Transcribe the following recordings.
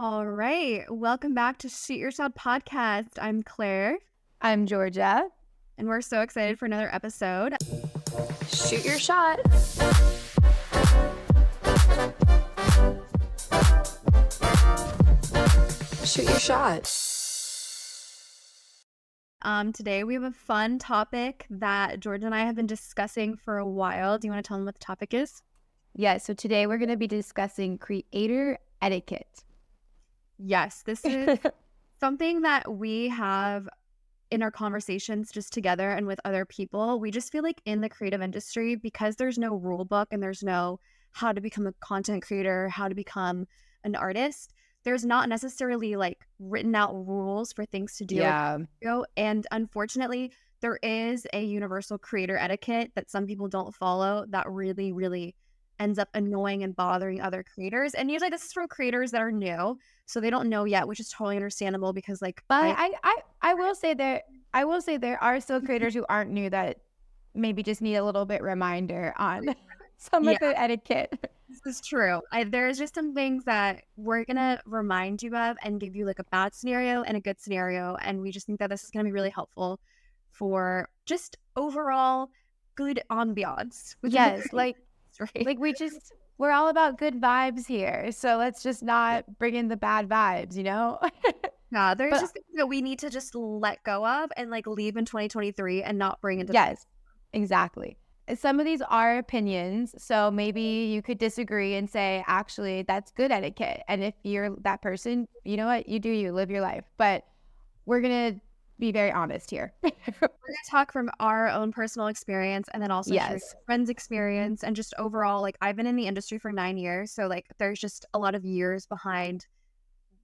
All right. Welcome back to Shoot Your Shot podcast. I'm Claire, I'm Georgia. and we're so excited for another episode. Shoot your shot. Shoot your shot. Today we have a fun topic that Georgia and I have been discussing for a while. Do you want to tell them what the topic is? Yeah, so today we're going to be discussing creator etiquette. Yes, this is something that we have in our conversations just together and with other people. We just feel like in the creative industry, because there's no rule book and there's no how to become a content creator, how to become an artist, there's not necessarily like written out rules for things to do. Yeah. And unfortunately, there is a universal creator etiquette that some people don't follow that really, really ends up annoying and bothering other creators. And usually this is from creators that are new, so they don't know yet, which is totally understandable because like But I will say there are still creators who aren't new that maybe just need a little bit reminder on some of the etiquette. This is true. There's just some things that we're going to remind you of and give you like a bad scenario and a good scenario. And we just think that this is going to be really helpful for just overall good ambiance. Yes, right? we're all about good vibes here. So let's just not bring in the bad vibes, you know? Yeah, there's But- just things that we need to just let go of and like leave in 2023 and not bring into. Yes, exactly. Some of these are opinions, so maybe you could disagree and say, actually, that's good etiquette. And if you're that person, you know what? You live your life. But we're going to be very honest here. We're going to talk from our own personal experience and then also share Yes. friends' experience and just overall, like I've been in the industry for 9 years. So like there's just a lot of years behind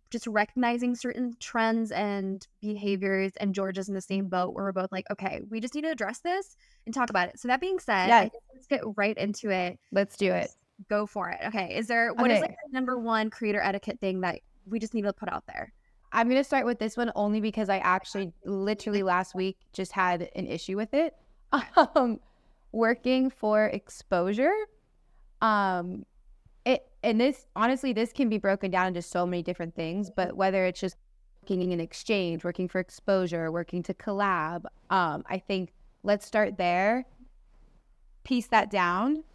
just recognizing certain trends and behaviors, and Georgia's in the same boat where we're both like, okay, we just need to address this and talk about it. So that being said, Yes. I think let's get right into it. Let's do it. Go for it. Okay. What is Okay. like the number one creator etiquette thing that we just need to put out there? I'm going to start with this one only because I actually literally last week just had an issue with it. Working for exposure. This can be broken down into so many different things, but whether it's just working in exchange, working for exposure, working to collab, I think let's start there, piece that down.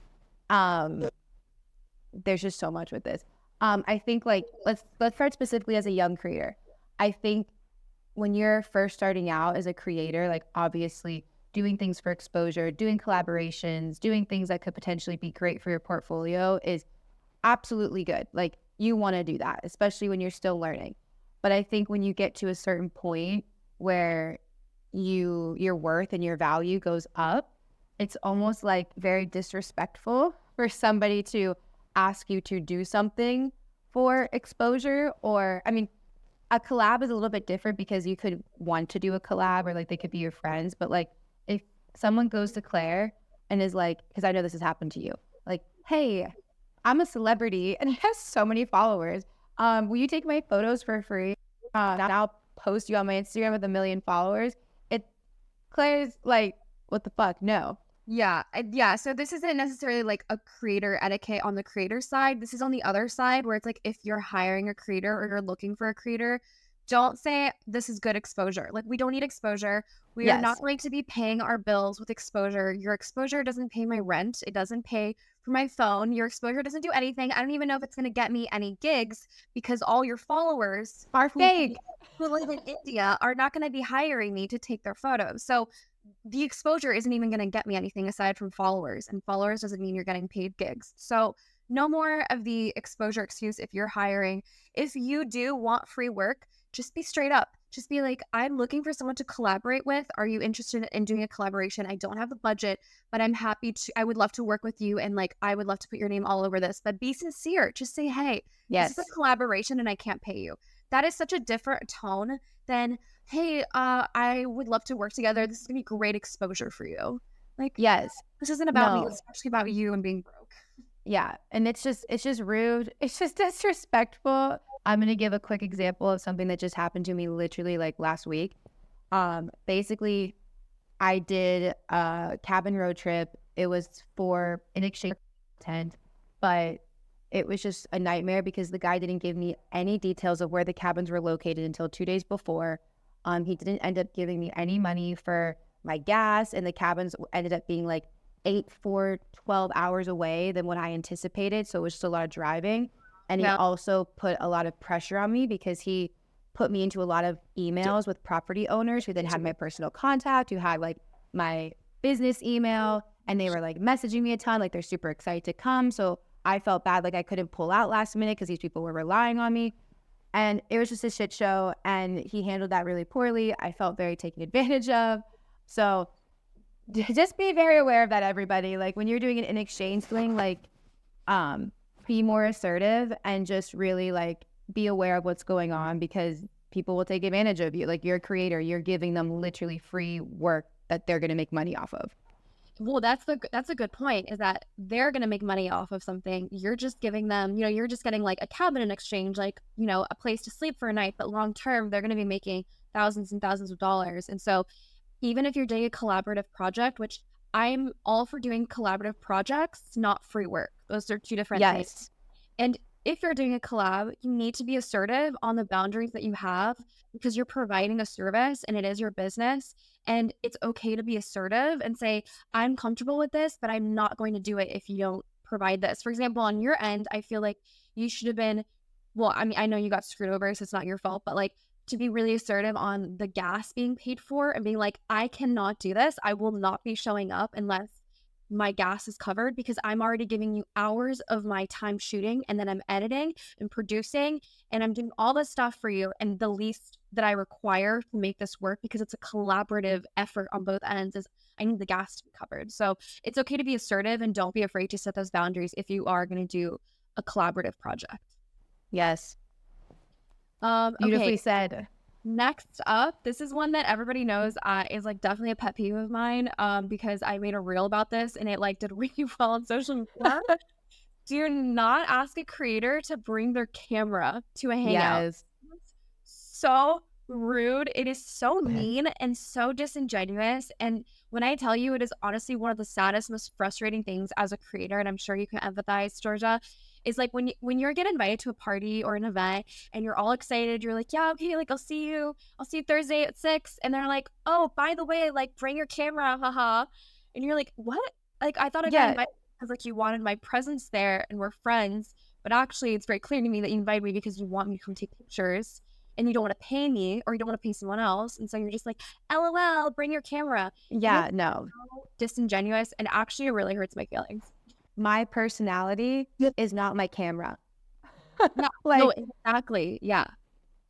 There's just so much with this. I think like let's start specifically as a young creator. I think when you're first starting out as a creator, like obviously doing things for exposure, doing collaborations, doing things that could potentially be great for your portfolio is absolutely good. Like you want to do that, especially when you're still learning. But I think when you get to a certain point where your worth and your value goes up, it's almost like very disrespectful for somebody to ask you to do something for exposure. Or, I mean, a collab is a little bit different because you could want to do a collab or like they could be your friends. But like if someone goes to Claire and is like, because I know this has happened to you, like, hey, I'm a celebrity and I have so many followers. Will you take my photos for free? And I'll post you on my Instagram with 1 million followers. Claire's like, what the fuck? No. Yeah. So this isn't necessarily like a creator etiquette on the creator side. This is on the other side where it's like if you're hiring a creator or you're looking for a creator, don't say this is good exposure. Like we don't need exposure. We are not going to be paying our bills with exposure. Your exposure doesn't pay my rent. It doesn't pay for my phone. Your exposure doesn't do anything. I don't even know if it's going to get me any gigs because all your followers are fake who live in India are not going to be hiring me to take their photos. So the exposure isn't even going to get me anything aside from followers, and followers doesn't mean you're getting paid gigs. So no more of the exposure excuse if you're hiring. If you do want free work, just be straight up. Just be like, I'm looking for someone to collaborate with. Are you interested in doing a collaboration? I don't have the budget, but I would love to work with you. And like, I would love to put your name all over this, but be sincere. Just say, hey, this is a collaboration and I can't pay you. That is such a different tone than, hey, I would love to work together. This is gonna be great exposure for you. Like, yes, this isn't about me. It's actually about you and being broke. Yeah. And it's just rude. It's just disrespectful. I'm going to give a quick example of something that just happened to me literally like last week. Basically, I did a cabin road trip. It was for an exchange content, but it was just a nightmare because the guy didn't give me any details of where the cabins were located until 2 days before. He didn't end up giving me any money for my gas, and the cabins ended up being like 12 hours away than what I anticipated. So it was just a lot of driving. And he Yeah. also put a lot of pressure on me because he put me into a lot of emails with property owners who then had my personal contact, who had like my business email, and they were like messaging me a ton, like they're super excited to come. So I felt bad, like I couldn't pull out last minute because these people were relying on me. And it was just a shit show, and he handled that really poorly. I felt very taken advantage of. So just be very aware of that, everybody. Like when you're doing an in exchange thing, like be more assertive and just really like be aware of what's going on, because people will take advantage of you. Like you're a creator, you're giving them literally free work that they're going to make money off of. Well, that's a good point, is that they're going to make money off of something. You're just giving them, you're just getting like a cabin in exchange, like, a place to sleep for a night, but long term, they're going to be making thousands and thousands of dollars. And so even if you're doing a collaborative project, which I'm all for doing collaborative projects, not free work. Those are two different things. Yes. And if you're doing a collab, you need to be assertive on the boundaries that you have, because you're providing a service and it is your business. And it's okay to be assertive and say, I'm comfortable with this, but I'm not going to do it if you don't provide this. For example, on your end, I feel like you should have been, well, I mean, I know you got screwed over, so it's not your fault, but like to be really assertive on the gas being paid for and being like, I cannot do this. I will not be showing up unless my gas is covered, because I'm already giving you hours of my time shooting, and then I'm editing and producing, and I'm doing all this stuff for you. And the least that I require to make this work, because it's a collaborative effort on both ends, is I need the gas to be covered. So it's okay to be assertive, and don't be afraid to set those boundaries if you are going to do a collaborative project. Yes. Beautifully Okay. said. Next up, this is one that everybody knows is like definitely a pet peeve of mine, because I made a reel about this and it like did really well on social media. Do not ask a creator to bring their camera to a hangout. Yes. So rude. It is so mean and so disingenuous. And when I tell you, it is honestly one of the saddest, most frustrating things as a creator, and I'm sure you can empathize, Georgia, is like when you get invited to a party or an event and you're all excited, you're like, yeah, okay, like I'll see you Thursday at 6, and they're like, oh, by the way, like bring your camera, haha. And you're like, what? Like I thought I got invited because like you wanted my presence there and we're friends, but actually it's very clear to me that you invited me because you want me to come take pictures, and you don't want to pay me, or you don't want to pay someone else, and so you're just like, LOL, bring your camera. Yeah, no. So disingenuous, and actually it really hurts my feelings. My personality is not my camera. No, like no, exactly. Yeah.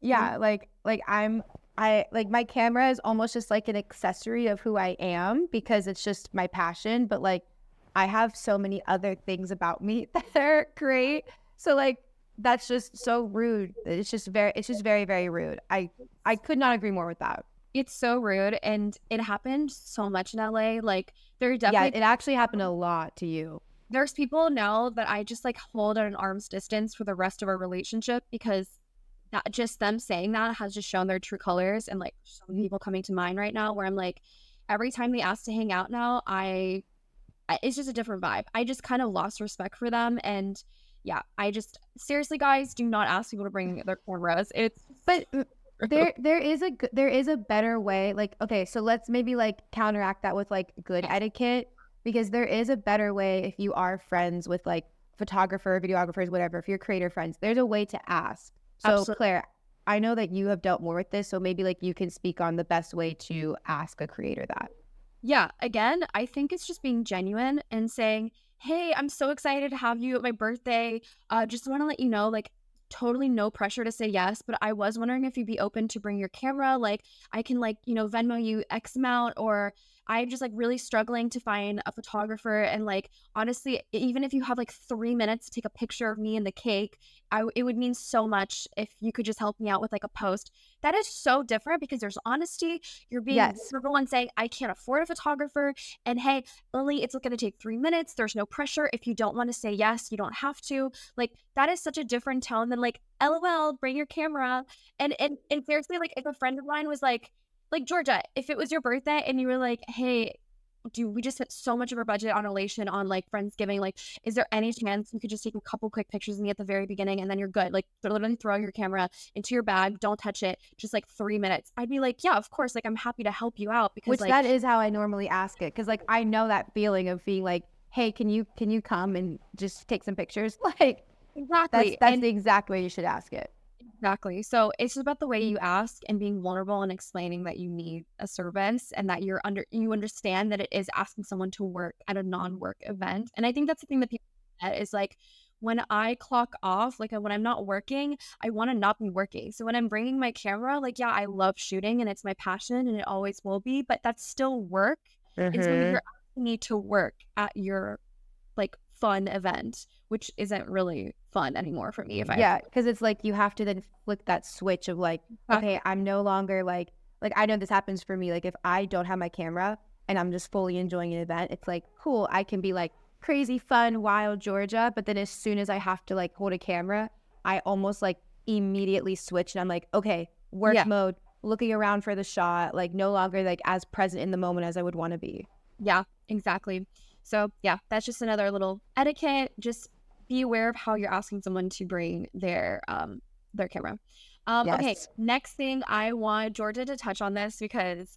Yeah, like my camera is almost just like an accessory of who I am, because it's just my passion, but like I have so many other things about me that are great. So like that's just so rude. It's just very, very rude. I could not agree more with that. It's so rude, and it happened so much in LA. Like there are definitely it actually happened a lot to you. There's people now that I just like hold at an arm's distance for the rest of our relationship, because that just them saying that has just shown their true colors. And like some people coming to mind right now where I'm like, every time they ask to hang out now, it's just a different vibe. I just kind of lost respect for them. And yeah, I just seriously, guys, do not ask people to bring their cornrows. But there is a better way. Like, okay, so let's maybe like counteract that with like good etiquette, because there is a better way if you are friends with like photographer, videographers, whatever. If you're creator friends, there's a way to ask. So Absolutely. Claire, I know that you have dealt more with this, so maybe like you can speak on the best way to ask a creator that. Yeah, again, I think it's just being genuine and saying, hey, I'm so excited to have you at my birthday. Just want to let you know, like, totally no pressure to say yes, but I was wondering if you'd be open to bring your camera. Like, I can, like, Venmo you X amount, or I'm just like really struggling to find a photographer. And like, honestly, even if you have like 3 minutes to take a picture of me and the cake, it would mean so much if you could just help me out with like a post. That is so different, because there's honesty. You're being everyone saying, I can't afford a photographer. And hey, Lily, it's going to take 3 minutes. There's no pressure. If you don't want to say yes, you don't have to. Like, that is such a different tone than like, LOL, bring your camera. And seriously, like if a friend of mine was like, Georgia, if it was your birthday and you were like, hey, we just spent so much of our budget on Elation on like Friendsgiving. Like, is there any chance you could just take a couple quick pictures of me at the very beginning and then you're good? Like, literally throw your camera into your bag, don't touch it, just like 3 minutes. I'd be like, yeah, of course. Like, I'm happy to help you out because Which like, that is how I normally ask it, because like I know that feeling of being like, hey, can you come and just take some pictures? Like exactly. that's And the exact way you should ask it. exactly. So it's just about the way you ask and being vulnerable and explaining that you need a service and that you understand that it is asking someone to work at a non-work event. And I think that's the thing that people get is like when I clock off, like when I'm not working, I want to not be working. So when I'm bringing my camera, like yeah, I love shooting and it's my passion and it always will be, but that's still work. Is when Mm-hmm. you're asking me to work at your like fun event, which isn't really fun anymore for me if I have Yeah, because it's like you have to then flick that switch of like, okay, exactly. I'm no longer like I know this happens for me. Like if I don't have my camera and I'm just fully enjoying an event, it's like cool. I can be like crazy fun, wild Georgia. But then as soon as I have to like hold a camera, I almost like immediately switch and I'm like, okay, work Yeah. mode, looking around for the shot, like no longer like as present in the moment as I would want to be. Yeah, exactly. So, yeah, that's just another little etiquette. Just be aware of how you're asking someone to bring their camera. Okay, Yes. next thing I want Georgia to touch on this because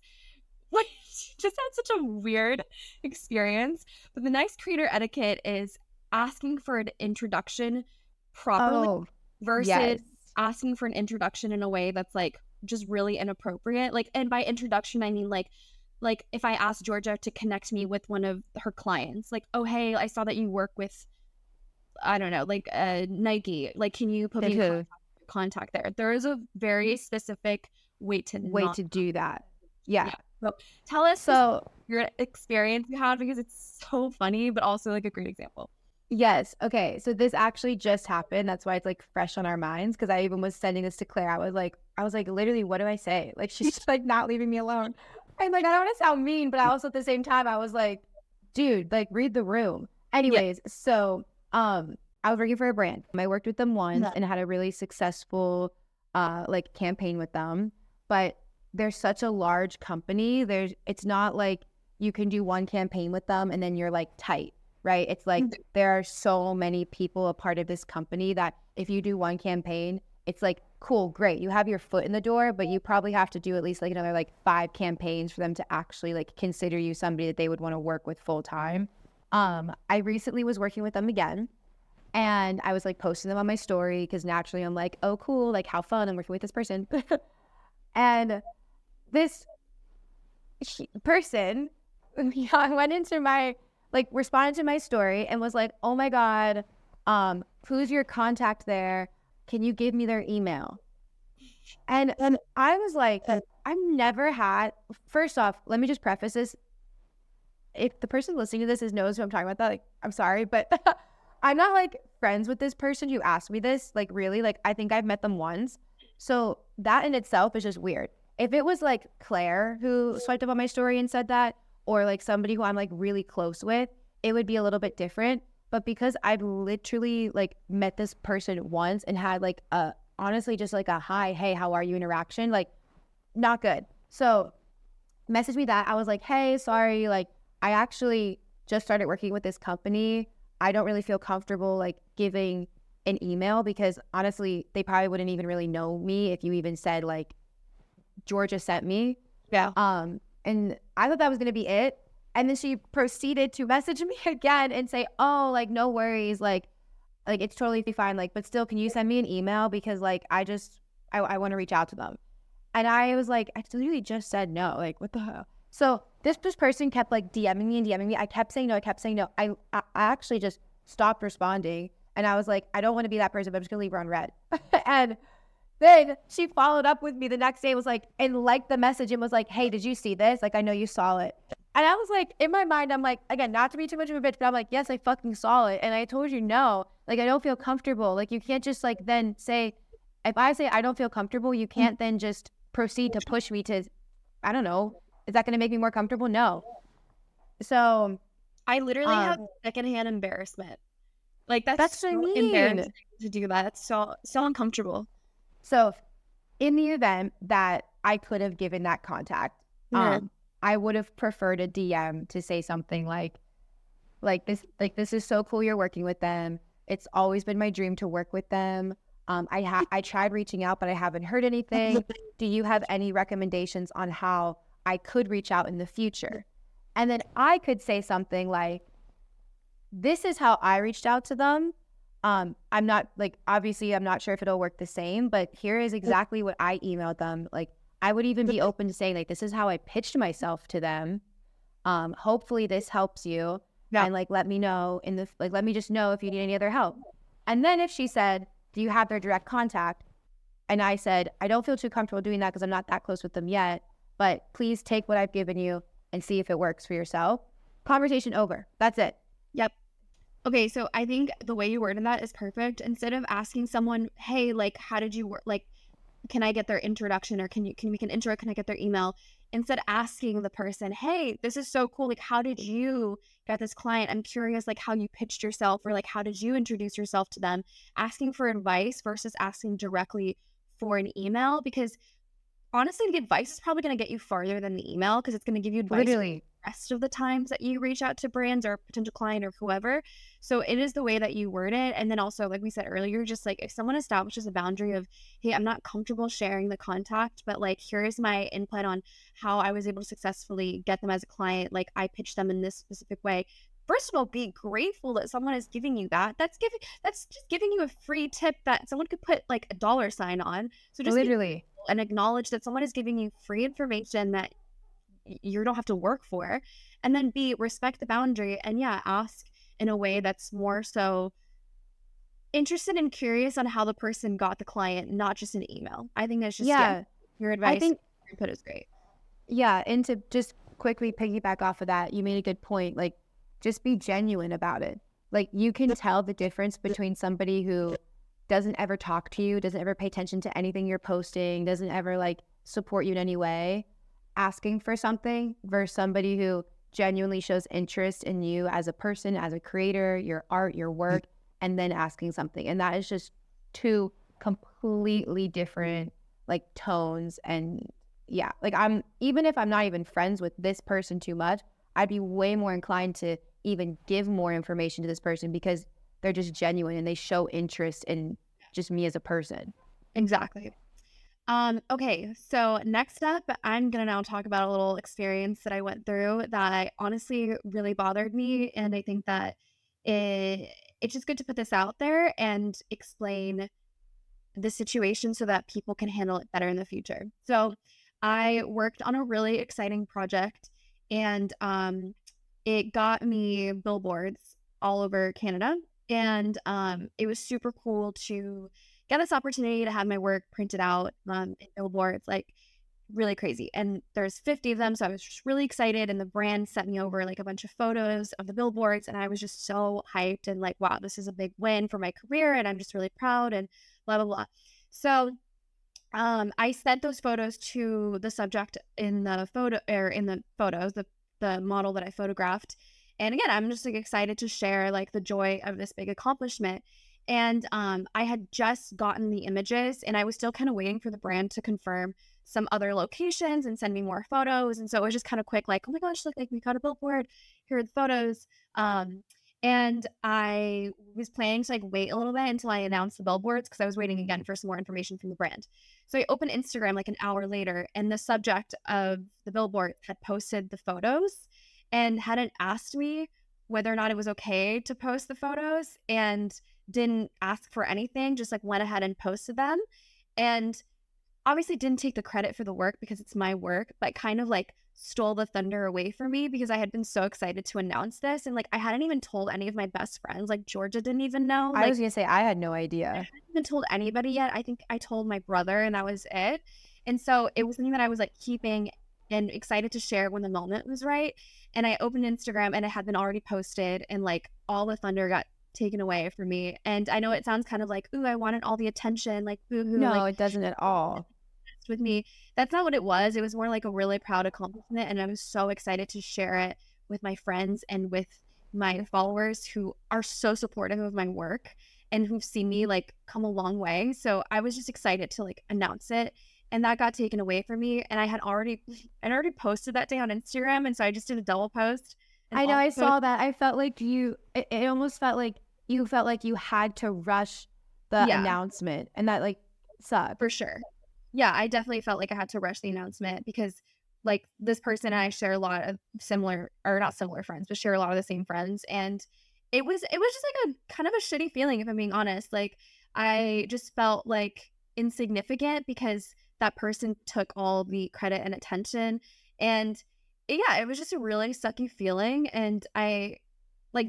like she just had such a weird experience. But the next creator etiquette is asking for an introduction properly Oh, versus yes. asking for an introduction in a way that's like just really inappropriate. Like, and by introduction I mean like if I ask Georgia to connect me with one of her clients, like, oh hey, I saw that you work with I don't know, like Nike. Like, can you put me in contact there? There is a very specific way to Way not to do that. Yeah. yeah. So tell us this So your experience you had because it's so funny, but also like a great example. yes. Okay. So this actually just happened. That's why it's like fresh on our minds. Cause I even was sending this to Claire. I was like, literally, what do I say? Like, she's just like not leaving me alone. And like, I don't want to sound mean, but I also at the same time, I was like, dude, like, read the room. Yeah. Anyways, so I was working for a brand. I worked with them once Yeah. and had a really successful like campaign with them. But they're such a large company. It's not like you can do one campaign with them and then you're like tight, right? It's like there are so many people a part of this company that if you do one campaign, it's like, cool, great. You have your foot in the door, but you probably have to do at least like another like 5 campaigns for them to actually like consider you somebody that they would want to work with full time. I recently was working with them again and I was like posting them on my story because naturally I'm like, oh, cool, like how fun, I'm working with this person. And this person went into my like responded to my story and was like, "Oh my god, who's your contact there? Can you give me their email?" And I was like, I've never had. First off, let me just preface this: if the person listening to this knows who I'm talking about, that like, I'm sorry, but I'm not like friends with this person who asked me this. Like really, like I think I've met them once, so that in itself is just weird. If it was like Claire who swiped up on my story and said that, or like somebody who I'm like really close with, it would be a little bit different. But because I've literally like met this person once and had like a honestly just like a hi, hey, how are you interaction, like not good. So messaged me that. I was like, hey, sorry, like I actually just started working with this company. I don't really feel comfortable like giving an email because honestly, they probably wouldn't even really know me if you even said like Georgia sent me. Yeah. And I thought that was gonna be it. And then she proceeded to message me again and say, oh, like no worries, like it's totally fine. Like, but still, can you send me an email? Because like I want to reach out to them. And I was like, I literally just said no. Like, what the hell? So this person kept like DMing me and DMing me. I kept saying no. I kept saying no. I actually just stopped responding. And I was like, I don't want to be that person, but I'm just gonna leave her on red. And then she followed up with me the next day, was like, and liked the message and was like, hey, did you see this? Like, I know you saw it. And I was like, in my mind, I'm like, again, not to be too much of a bitch, but I'm like, yes, I fucking saw it. And I told you no. Like, I don't feel comfortable. Like, you can't just like then say, if I say I don't feel comfortable, you can't then just proceed to push me to, I don't know, is that going to make me more comfortable? No. So, I literally have secondhand embarrassment. Like that's that's what I so mean. embarrassing to do that. It's so uncomfortable. So, in the event that I could have given that contact, Yeah. I would have preferred a DM to say something like this is so cool you're working with them. It's always been my dream to work with them. I tried reaching out, but I haven't heard anything. Do you have any recommendations on how I could reach out in the future? And then I could say something like, this is how I reached out to them. I'm not like, obviously, I'm not sure if it'll work the same, but here is exactly what I emailed them. Like, I would even be open to saying, like, this is how I pitched myself to them. Hopefully this helps you. Yeah. And like, let me know let me just know if you need any other help. And then if she said, do you have their direct contact? And I said, I don't feel too comfortable doing that because I'm not that close with them yet, but please take what I've given you and see if it works for yourself. Conversation over. That's it. Yep. Okay, so I think the way you worded that is perfect. Instead of asking someone, "Hey, like, how did you work? Like, can I get their introduction, or can you make an intro? Can I get their email?" Instead, asking the person, "Hey, this is so cool. Like, how did you get this client? I'm curious, like, how you pitched yourself, or like, how did you introduce yourself to them?" Asking for advice versus asking directly for an email, because honestly, the advice is probably going to get you farther than the email, because it's going to give you advice Literally. the rest of the times that you reach out to brands or potential client or whoever. So it is the way that you word it. And then also, like we said earlier, just like if someone establishes a boundary of, hey, I'm not comfortable sharing the contact, but like, here's my input on how I was able to successfully get them as a client. Like, I pitched them in this specific way. First of all, be grateful that someone is giving you that. That's just giving you a free tip that someone could put like a dollar sign on. So just be Literally. and acknowledge that someone is giving you free information that you don't have to work for. And then B, respect the boundary, and yeah, ask in a way that's more so interested and curious on how the person got the client, not just an email. I think that's just, yeah, Yeah. your I advice, think, your input is great. yeah. And to just quickly piggyback off of that, you made a good point. Like, just be genuine about it. Like, you can tell the difference between somebody who doesn't ever talk to you, doesn't ever pay attention to anything you're posting, doesn't ever like support you in any way, asking for something, versus somebody who genuinely shows interest in you as a person, as a creator, your art, your work, and then asking something. And that is just two completely different like tones. And yeah, like, even if I'm not even friends with this person too much, I'd be way more inclined to even give more information to this person because they're just genuine and they show interest in just me as a person. Exactly. Okay, so next up, I'm gonna now talk about a little experience that I went through that honestly really bothered me, and I think that it it's just good to put this out there and explain the situation so that people can handle it better in the future. So, I worked on a really exciting project, and it got me billboards all over Canada, and it was super cool to get this opportunity to have my work printed out in billboards, like really crazy. And there's 50 of them, so I was just really excited. And the brand sent me over like a bunch of photos of the billboards, and I was just so hyped and like, wow, this is a big win for my career, and I'm just really proud and blah blah blah. So I sent those photos to the subject in the photo or in the photos, the model that I photographed. And again, I'm just like excited to share like the joy of this big accomplishment. And I had just gotten the images, and I was still kind of waiting for the brand to confirm some other locations and send me more photos. And so it was just kind of quick, like, oh my gosh, look, like we got a billboard. Here are the photos. And I was planning to like wait a little bit until I announced the billboards, because I was waiting again for some more information from the brand. So I opened Instagram like an hour later, and the subject of the billboard had posted the photos and hadn't asked me whether or not it was okay to post the photos, and didn't ask for anything, just like went ahead and posted them. And obviously didn't take the credit for the work because it's my work, but kind of like stole the thunder away from me, because I had been so excited to announce this. And like, I hadn't even told any of my best friends. Like, Georgia didn't even know. I Like, was gonna say I had no I idea. hadn't even told anybody yet. I think I told my brother, and that was it. And so it was something that I was like keeping and excited to share when the moment was right. And I opened Instagram, and it had been already posted, and like all the thunder got taken away from me. And I know it sounds kind of like, ooh, I wanted all the attention, like boo hoo, like No, it doesn't at all. with me. That's not what it was. It was more like a really proud accomplishment, and I was so excited to share it with my friends and with my followers who are so supportive of my work and who've seen me like come a long way. So I was just excited to like announce it. and that got taken away from me. And I'd already posted that day on Instagram, and so I just did a double post and I know, also I post. saw that. I felt like it almost felt like you had to rush the Yeah, announcement, and that, like, sucked. for sure. Yeah, I definitely felt like I had to rush the announcement because, like, this person and I share a lot of similar, or not similar friends, but share a lot of the same friends, and it was just like a kind of a shitty feeling, if I'm being honest. Like, I just felt like insignificant because that person took all the credit and attention, and yeah, it was just a really sucky feeling. And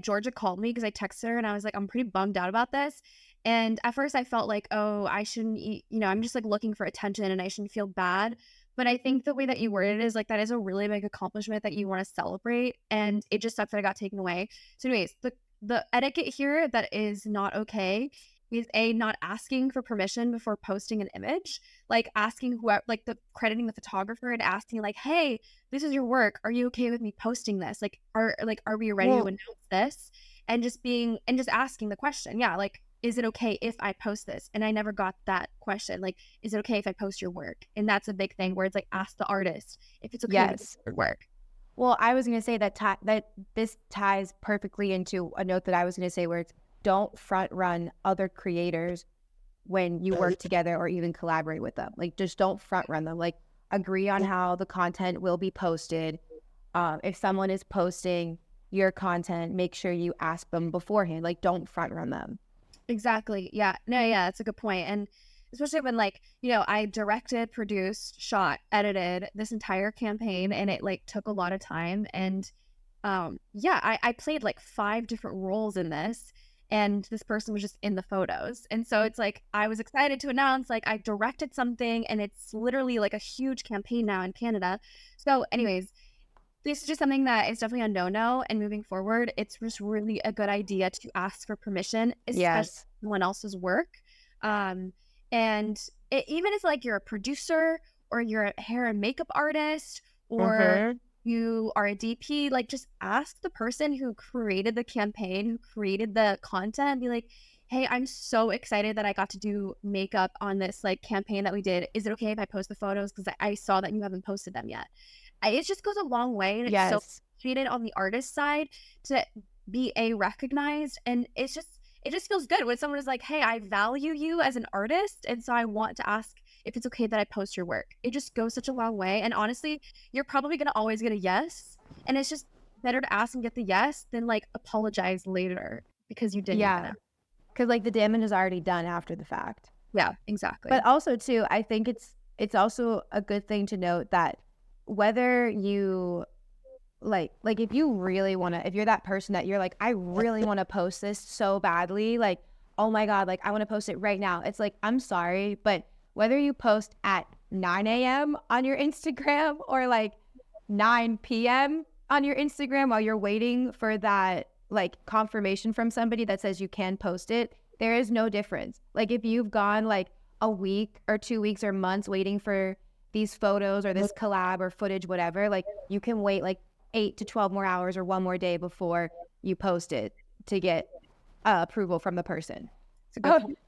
Georgia called me because I texted her and I was like, I'm pretty bummed out about this. And at first I felt like, oh, I shouldn't, I'm just like looking for attention and I shouldn't feel bad. But I think the way that you worded it is like, that is a really big accomplishment that you want to celebrate. And it just sucks that it got taken away. So, anyways, the etiquette here that is not okay is not asking for permission before posting an image, like asking whoever, like the crediting the photographer and asking like, hey, this is your work. Are you okay with me posting this? Are we ready to Well, announce this? And just asking the question. Yeah, like, is it okay if I post this? And I never got that question. Like, is it okay if I post your work? And that's a big thing where it's like, ask the artist if it's okay to post yes. your work. Well, I was gonna say that this ties perfectly into a note that I was gonna say, where it's, don't front run other creators when you work together or even collaborate with them. Like, just don't front run them. Like, agree on how the content will be posted. If someone is posting your content, make sure you ask them beforehand. Like, don't front run them. Exactly. Yeah. No, yeah, that's a good point. And especially when, like, I directed, produced, shot, edited this entire campaign, and it like took a lot of time. And yeah, I played like 5 different roles in this, and this person was just in the photos. And so it's like I was excited to announce like I directed something, and it's literally like a huge campaign now in Canada. So anyways, this is just something that is definitely a no-no, and moving forward, it's just really a good idea to ask for permission, especially Yes. someone else's work. Um, and even if like you're a producer or you're a hair and makeup artist or Mm-hmm. you are a DP, like just ask the person who created the campaign, who created the content, and be like, hey, I'm so excited that I got to do makeup on this like campaign that we did. Is it okay if I post the photos? Because I saw that you haven't posted them yet. It just goes a long way, and it's so Yes. appreciated on the artist side to be recognized. And it just feels good when someone is like, hey, I value you as an artist, and so I want to ask if it's okay that I post your work. It just goes such a long way. And honestly, you're probably going to always get a yes, and it's just better to ask and get the yes than like apologize later because you didn't even Yeah. know. Because, like, the damage is already done after the fact. Yeah, exactly. But also too, I think it's also a good thing to note that whether you like if you really want to, if you're that person that you're like, I really want to post this so badly, like, oh my God, like, I want to post it right now. It's like, I'm sorry, but whether you post at 9 a.m. on your Instagram or like 9 p.m. on your Instagram while you're waiting for that like confirmation from somebody that says you can post it, there is no difference. Like, if you've gone like a week or 2 weeks or months waiting for these photos or this collab or footage, whatever, like, you can wait like 8 to 12 more hours or one more day before you post it to get approval from the person. It's a good point.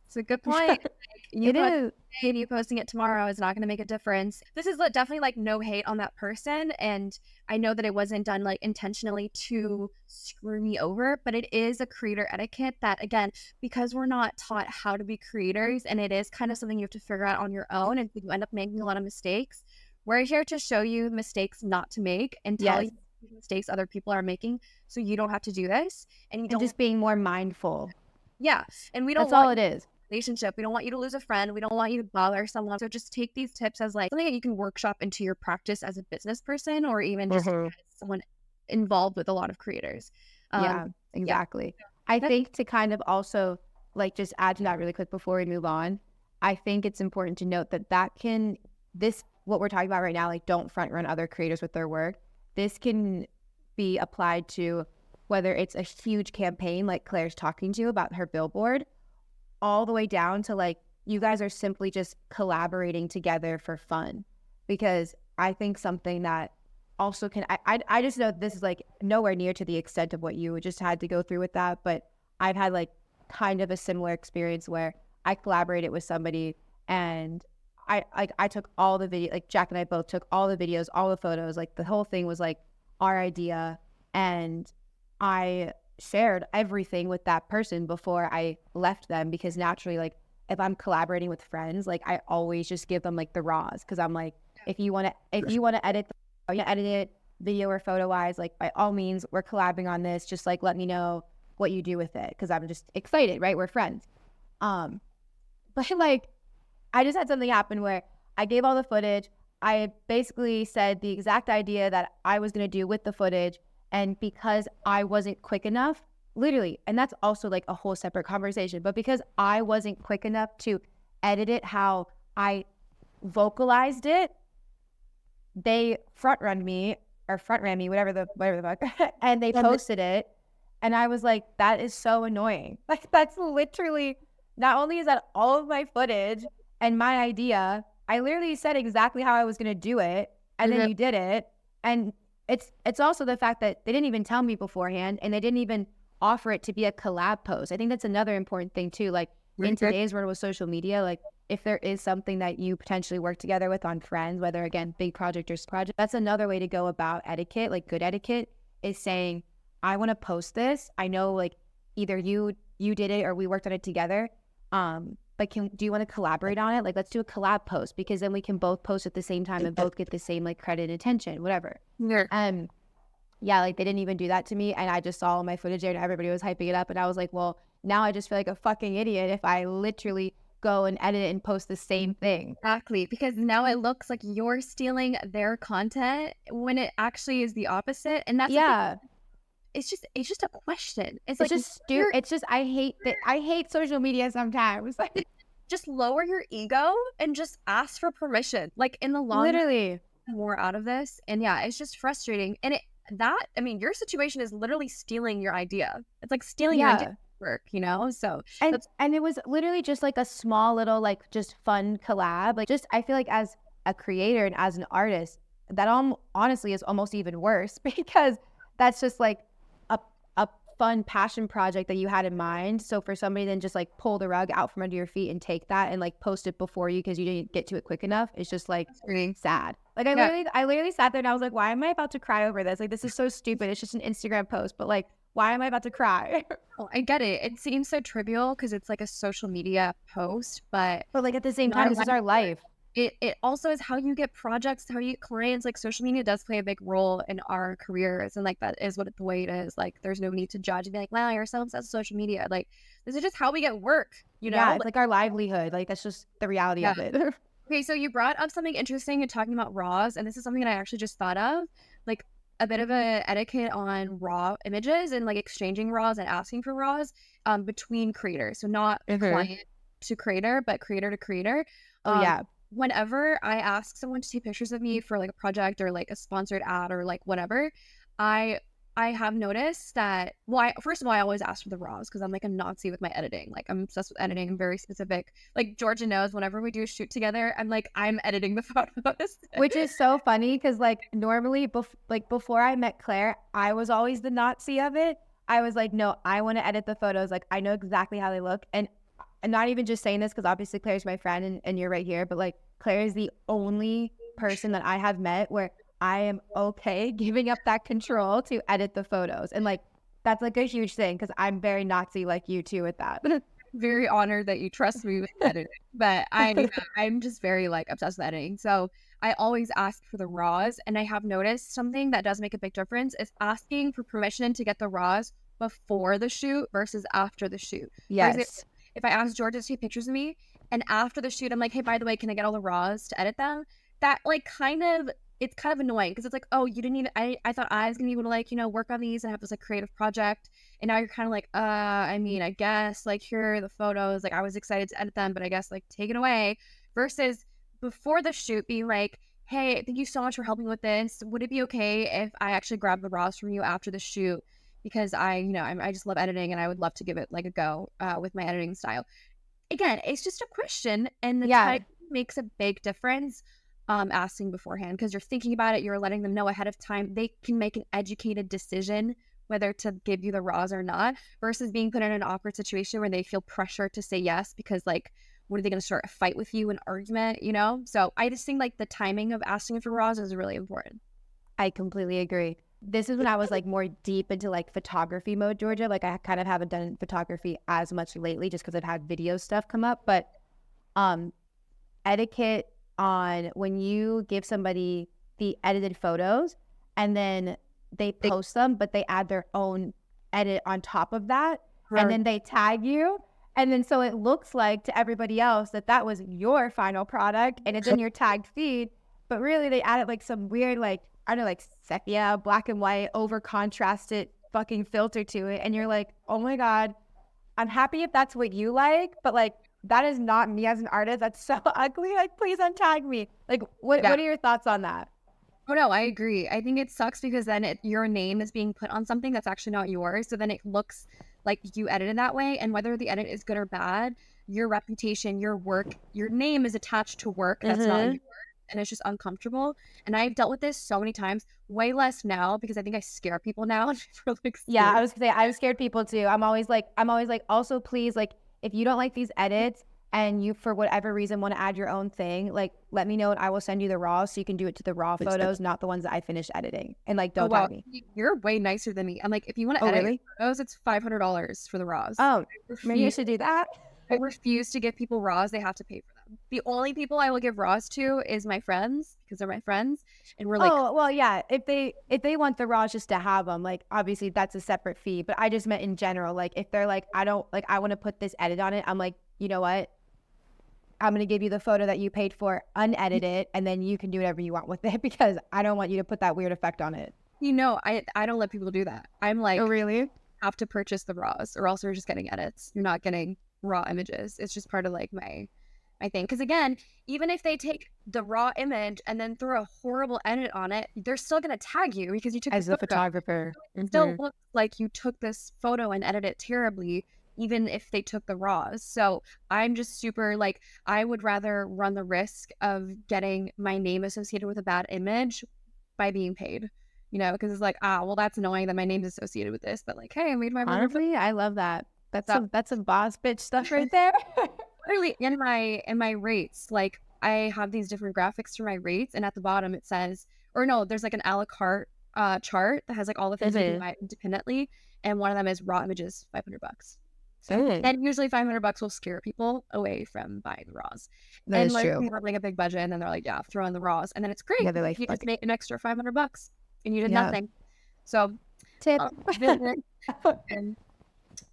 It's a good point. Like, you It post is. today and you posting it tomorrow is not going to make a difference. This is definitely like no hate on that person, and I know that it wasn't done like intentionally to screw me over, but it is a creator etiquette that, again, because we're not taught how to be creators, and it is kind of something you have to figure out on your own, and you end up making a lot of mistakes. We're here to show you mistakes not to make and tell Yes. you mistakes other people are making, so you don't have to do this, and you And don't. just being more mindful. Yeah, and we don't That's all want it is. relationship. We don't want you to lose a friend. We don't want you to bother someone. So just take these tips as like something that you can workshop into your practice as a business person, or even just Mhm. as someone involved with a lot of creators. Yeah, Yeah, exactly. I that's think to kind of also like just add to that really quick before we move on, I think it's important to note that this, what we're talking about right now, like, don't front run other creators with their work. This can be applied to whether it's a huge campaign like Claire's talking to you about her billboard, all the way down to like you guys are simply just collaborating together for fun. Because I think something that also can, I just know this is like nowhere near to the extent of what you just had to go through with that, but I've had like kind of a similar experience where I collaborated with somebody and I took all the video, like Jack and I both took all the videos, all the photos, like the whole thing was like our idea. And I shared everything with that person before I left them, because naturally, like if I'm collaborating with friends, like I always just give them like the raws, because I'm like, if you want to edit, edit it video or photo wise, like by all means, we're collabing on this. Just like let me know what you do with it, because I'm just excited, right? We're friends. But like I just had something happen where I gave all the footage. I basically said the exact idea that I was going to do with the footage. And because I wasn't quick enough, literally, and that's also like a whole separate conversation, but because I wasn't quick enough to edit it how I vocalized it, they front ran me, whatever the fuck, and they posted it. And I was like, that is so annoying. Like, that's literally, not only is that all of my footage and my idea, I literally said exactly how I was going to do it. And then you did it. And it's also the fact that they didn't even tell me beforehand, and they didn't even offer it to be a collab post. I think that's another important thing too. Like in today's world with social media, like if there is something that you potentially work together with on Friends, whether again, big project or small project, that's another way to go about etiquette. Like good etiquette is saying, I want to post this. I know like either you did it or we worked on it together. But do you want to collaborate on it? Like, let's do a collab post, because then we can both post at the same time and both get the same like credit and attention, whatever. Yeah, like they didn't even do that to me. And I just saw all my footage there and everybody was hyping it up. And I was like, well, now I just feel like a fucking idiot if I literally go and edit it and post the same thing. Exactly, because now it looks like you're stealing their content when it actually is the opposite. And that's it's just a question. It's like just stupid. It's just I hate social media sometimes. Just lower your ego and just ask for permission. Like in the long literally run, more out of this. And yeah, it's just frustrating. And your situation is literally stealing your idea. It's like stealing your idea work, you know? So and it was literally just like a small little like just fun collab. Like just I feel like as a creator and as an artist, that honestly is almost even worse, because that's just like a fun passion project that you had in mind. So for somebody then just like pull the rug out from under your feet and take that and like post it before you because you didn't get to it quick enough, it's just like sad. Like I literally sat there and I was like, why am I about to cry over this? Like this is so stupid. It's just an Instagram post, but like why am I about to cry? Oh, I get it. It seems so trivial because it's like a social media post, but like at the same time, this is our life. It also is how you get projects, how you get clients. Like social media does play a big role in our careers, and like that is the way it is. Like there's no need to judge and be like, wow, you're so obsessed with social media. Like this is just how we get work, you know? Yeah, it's like our livelihood. Like that's just the reality of it. Okay, so you brought up something interesting in talking about RAWs, and this is something that I actually just thought of, like a bit of a etiquette on raw images and like exchanging RAWs and asking for RAWs between creators. So not client to creator, but creator to creator. Whenever I ask someone to take pictures of me for like a project or like a sponsored ad or like whatever, I have noticed that, first of all, I always ask for the RAWs because I'm like a Nazi with my editing. Like I'm obsessed with editing. I'm very specific. Like Georgia knows whenever we do a shoot together, I'm editing the photos. Which is so funny because like normally before I met Claire, I was always the Nazi of it. I was like, no, I want to edit the photos. Like I know exactly how they look. And I'm not even just saying this because obviously Claire's my friend and you're right here, but like Claire is the only person that I have met where I am okay giving up that control to edit the photos. And like, that's like a huge thing because I'm very Nazi like you too with that. Very honored that you trust me with editing, but I'm just very like obsessed with editing. So I always ask for the RAWs, and I have noticed something that does make a big difference is asking for permission to get the RAWs before the shoot versus after the shoot. Yes. If I ask Georgia to take pictures of me and after the shoot, I'm like, hey, by the way, can I get all the RAWs to edit them? That like it's kind of annoying because it's like, oh, you didn't even, I thought I was going to be able to like, work on these and have this like creative project. And now you're kind of like, I guess like here are the photos. Like I was excited to edit them, but I guess like take it away, versus before the shoot being like, hey, thank you so much for helping with this. Would it be okay if I actually grab the RAWs from you after the shoot? Because I just love editing and I would love to give it like a go with my editing style. Again, it's just a question, and the time makes a big difference. Asking beforehand because you're thinking about it, you're letting them know ahead of time. They can make an educated decision whether to give you the RAWs or not, versus being put in an awkward situation where they feel pressure to say yes because like, What are they going to start a fight with you, an argument, you know? So I just think like the timing of asking for raws is really important. I completely agree. This is when I was like more deep into like photography mode, Georgia. Like I kind of haven't done photography as much lately just because I've had video stuff come up. But um etiquette on when you give somebody the edited photos and then they post them, but they add their own edit on top of that, and then they tag you. And then so it looks like to everybody else that that was your final product and it's in your tagged feed, but really they added like some weird, like, I don't know, like sepia, black and white, over contrasted fucking filter to it. And you're like, oh my God, I'm happy if that's what you like, but like, that is not me as an artist. That's so ugly. Like, please untag me. Like, what are your thoughts on that? Oh no, I agree. I think it sucks because then your name is being put on something that's actually not yours. So then it looks like you edited that way. And whether the edit is good or bad, your reputation, your work, your name is attached to work that's not yours. And it's just uncomfortable. And I've dealt with this so many times, way less now because I think I scare people now. Yeah, I was gonna say I've scared people too. I'm always like, also please, like, if you don't like these edits and you for whatever reason want to add your own thing, like let me know and I will send you the raw so you can do it to the raw photos, not the ones that I finished editing. And like don't tag me. You're way nicer than me. I'm like, if you want to edit photos, it's $500 for the raws. Oh, maybe I should do that. I refuse to give people raws. They have to pay for them. The only people I will give raws to is my friends because they're my friends, and we're like, oh well, yeah. If they want the raws just to have them, like obviously that's a separate fee. But I just meant in general, like if they're like, I don't like, I want to put this edit on it. I'm like, you know what? I'm gonna give you the photo that you paid for, unedited, and then you can do whatever you want with it because I don't want you to put that weird effect on it. You know, I don't let people do that. I'm like, oh really? Have to purchase the raws, or else you're just getting edits. You're not getting raw images. It's just part of like my thing. Because again, even if they take the raw image and then throw a horrible edit on it, they're still gonna tag you because you took as a photographer. It still looks like you took this photo and edited it terribly, even if they took the raws. So I'm just super like, I would rather run the risk of getting my name associated with a bad image by being paid. You know, because it's like, well, that's annoying that my name's associated with this, but like, hey, I made my honestly, I love that. That's some boss bitch stuff right there. Literally in my rates, like I have these different graphics for my rates, and at the bottom it says, or no, there's like an a la carte chart that has like all the things you can buy independently, and one of them is raw images, $500. So and usually $500 will scare people away from buying the raws. That is like, true. People have like a big budget, and then they're like, yeah, throw in the raws, and then it's great. Yeah, they're like, you just made an extra $500, and you did nothing. So tip.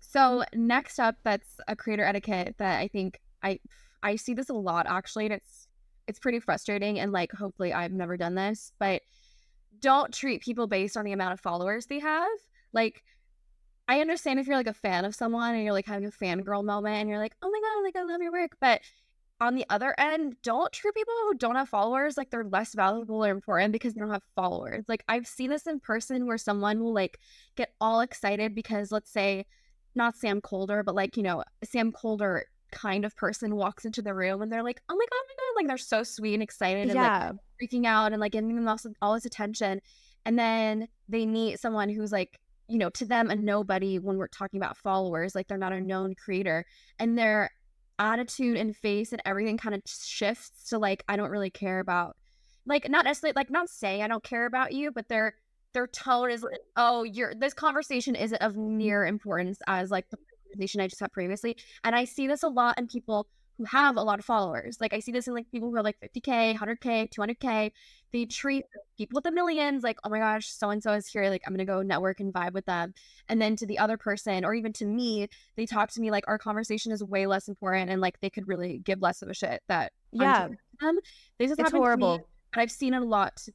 So next up, that's a creator etiquette that I think I see this a lot actually, and it's pretty frustrating, and like hopefully I've never done this, but don't treat people based on the amount of followers they have. Like, I understand if you're like a fan of someone and you're like having a fangirl moment and you're like, oh my God, like I love your work, but on the other end, don't treat people who don't have followers like they're less valuable or important because they don't have followers. Like I've seen this in person where someone will like get all excited because, let's say, not Sam Colder, but like, you know, Sam Colder kind of person walks into the room and they're like, oh my God, like they're so sweet and excited and like freaking out and like giving them all this attention. And then they meet someone who's like, you know, to them a nobody when we're talking about followers, like they're not a known creator, and their attitude and face and everything kind of shifts to like, I don't really care about, like, not necessarily like, not saying I don't care about you, but their tone is like, oh, this conversation isn't of near importance as like the conversation I just had previously. And I see this a lot in people who have a lot of followers. Like I see this in like people who are like 50K, 100K, 200K. They treat people with the millions like, oh my gosh, so-and-so is here. Like I'm going to go network and vibe with them. And then to the other person, or even to me, they talk to me like our conversation is way less important and like they could really give less of a shit that I'm them. This has happened horrible. To me, and I've seen it a lot.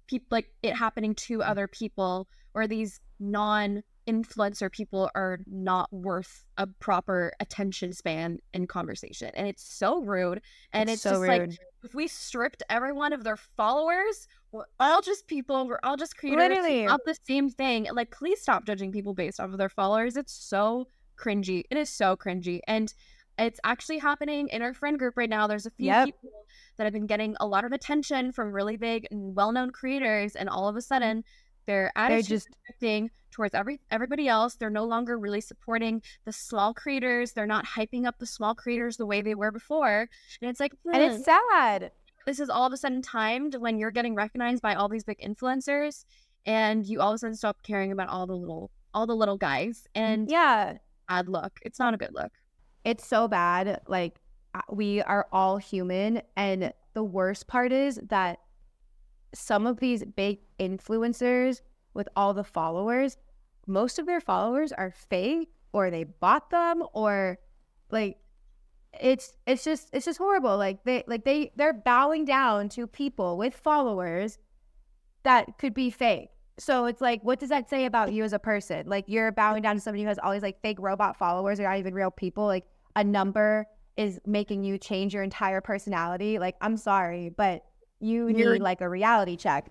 People like it happening to other people, or these non-influencer people are not worth a proper attention span in conversation, and it's so rude. And it's so just rude. Like if we stripped everyone of their followers, we're all just people, we're all just creators, literally not the same thing. Like please stop judging people based off of their followers. It's so cringy. It is so cringy. And it's actually happening in our friend group right now. There's a few people that have been getting a lot of attention from really big and well-known creators, and all of a sudden their They're attitude just shifting towards everybody else. They're no longer really supporting the small creators. They're not hyping up the small creators the way they were before. And it's like, and it's sad. this is all of a sudden timed when you're getting recognized by all these big influencers, and you all of a sudden stop caring about all the little guys. And Yeah. bad look. It's not a good look. It's so bad. Like, we are all human. And the worst part is that some of these big influencers with all the followers, most of their followers are fake, or they bought them, or like it's just horrible. Like they're bowing down to people with followers that could be fake. So it's like, what does that say about you as a person? Like, you're bowing down to somebody who has all these like fake robot followers. They're not even real people. Like, a number is making you change your entire personality. Like, I'm sorry, but you need like a reality check.